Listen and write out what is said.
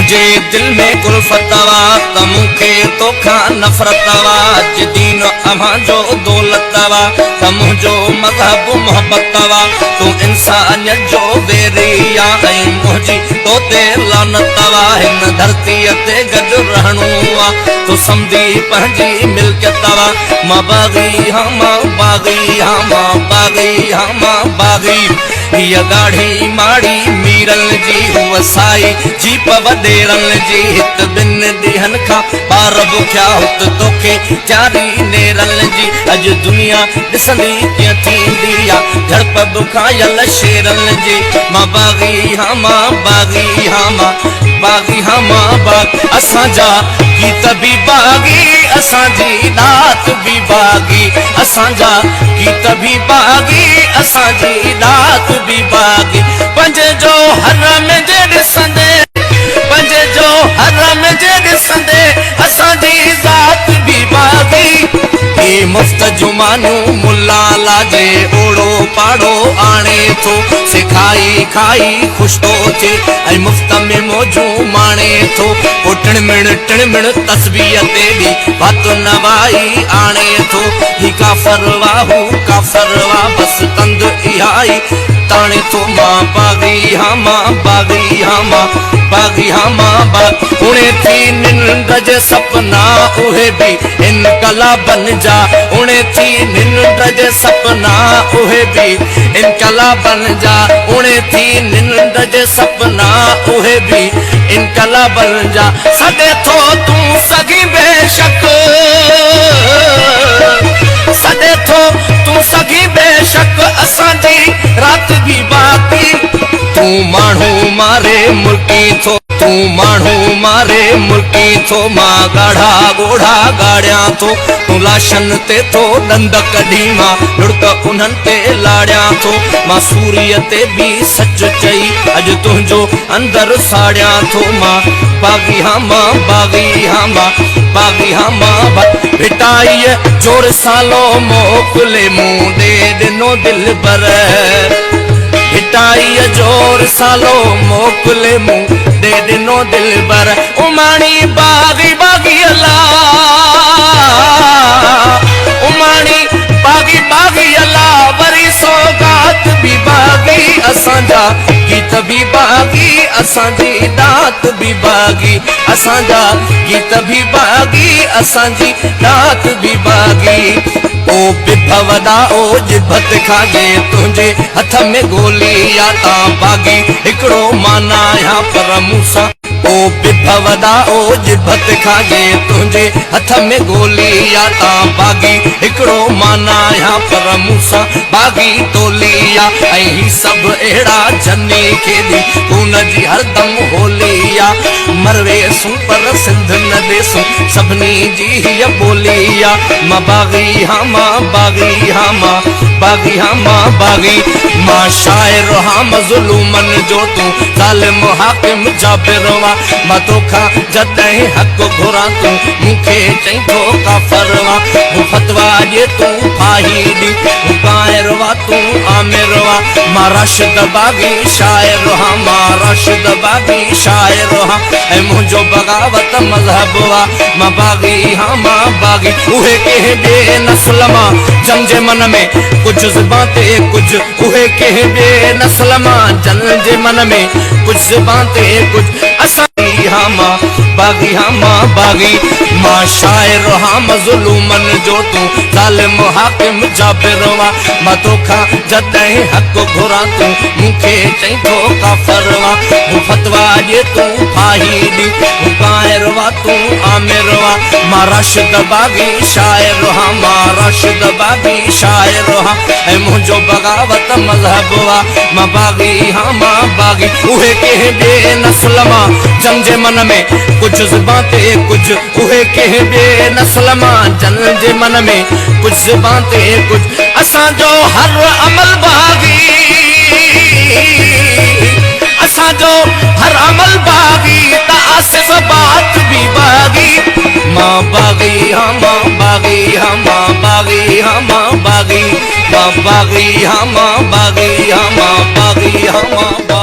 मुझे दिल में कुल्फतवा तमुखे तोखा नफरतवा दीन अमा जो दौलतवा तमुझो मजहब मोहब्बतवा तू इंसान जो बेरिया मुझी तो ते लानतवा हिन धरती ते गज रहणो आ तो समझी पंहिंजी मिल्कियतवा मां बागी हाँ मां बागी हाँ मां बागी हाँ मां बागी ये गाढ़ी माड़ी मीरल जी हुआ साई जीप वडेरल जी हित बिन दिहन खा पार बुख्या हुत तोखे चारी नेरल जी अज दुनिया दिसंदी क्या थींदी आ झड़प बुखायल शेरल जी मां बागी हाँ मां बागी हाँ मां बागी हाँ मां बाग असां जा गीत भी बागी असां जी दात भी बागी असां जा गीत भी बागी असां जी दात भी बागी पंजे जो हरम जे ॾिसंदे पंजे जो हरम जे ॾिसंदे असां जी ज़ात भी बागी ये मुफ्त जुमानू मुल्ला लाजे ओड़ो पाड़ो आणे थो सिखाई खाई खुश तो थे ऐं मुफ्त में मौजू माणे थो टिण मिण तस्बीह ते भी बात नवाई आणे थो ही काफर वाहू काफर वाह बस तंद इहाई ताने तो मां बागी हाँ मां बागी हाँ मां बागी हाँ मां बाग उणे थी निंड जे सपना उहे भी इन कला बन जा उणे थी निंड जे सपना उहे भी इन कला बन जा उणे थी निंड जे सपना उहे भी इन कला बन जा सदे थो तू सगी बेशक सदे थो तू सगी बेशक असां जी रात भी बाकी तू माण्हू मारे मुल्की थो तू माण्हू मारे मुल्की थो मां गाढ़ा गोढ़ा गाड़िया थो तू लाशन ते थो दंद कढी मां लुड़क उन्हनि ते लाड़िया थो मां सूर्य ते भी सच चई अज तुंहिंजो अंदर साड़िया थो मां बागी हाँ मां बागी हाँ मां बागी हाँ मां भिटाई जोर सालो मोकले मुंह दे दिनो दिल बर भिटाई जोर सालो मोकले मुंह दे दिनो दिल बर उमानी बागी बागी अल्लाह उमानी बागी बागी अल्लाह वरी सौगात भी बागी असां जा गीत भी बागी असां जी दात भी बागी असां जा गीत भी बागी असां जी दात भी बागी ओ बिभवदा ओ जिभत खागे तुझे हथ में गोली या ता बागी हिकड़ो माना या पर मूसा ओ बिभवदा ओ जिभत खागे तुझे हथ में गोली या ता बागी हिकड़ो माना या पर मूसा बागी तोलिया ऐं सब एड़ा जन्नी खेदी खून जी हरदम होलिया मरवे सु पर सिंध न देसु सबनी जी ये बोलिया मां बागी हाँ मां बागी हाँ मां बागी हाँ मां बागी मां शायर हाँ मज़लूमन जो तू ज़ालिम हाकिम जाबिर वा मां तोखा जॾहिं हक़ घुरां तू मूंखे चई थो काफ़र वा फतवा जे तू फाही दी कायर वा तू आमिर वा मां राशिद बागी शायर हाँ मां राशिद बागी शायर हाँ ऐं मुंहिंजो बगावत मज़हब वा मां बागी हाँ मां बागी उहे कंहिं ॿिए नस्ल मां जंहिंजे मन में कुछ ज़ुबान ते कुछ उहे कंहिं ॿिए नस्ल मां जंहिंजे मन में कुछ ज़ुबान ते कुछ असां हाँ मां बागी हाँ मां बागी मां शायर हाँ मज़लूमन जो तू ज़ालिम हाकिम जाबिर वा मां तोखा जॾहिं हक़ घुरां तू मूंखे चई थो काफ़र वा फतवा जे तू फाही दी कायर वा तू आमिर वा मां राशिद बागी शायर हाँ मां राशिद बागी शायर हाँ ऐं मुंहिंजो बगावत मज़हब वा मां बागी हाँ मां बागी उहे कंहिं ॿिए नस्ल मां जंहिंजे मन में कुछ ज़ुबान ते कुछ उहे कंहिं ॿिए नस्ल मां जंहिंजे मन में कुछ ज़ुबान ते कुछ असां जो हर अमल बागी असां जो हर अमल बागी त आसिफ बात भी बागी मां बागी हाँ मां बागी हाँ मां बागी हाँ मां बागी मां बागी हाँ मां बागी हाँ मां बागी हाँ मां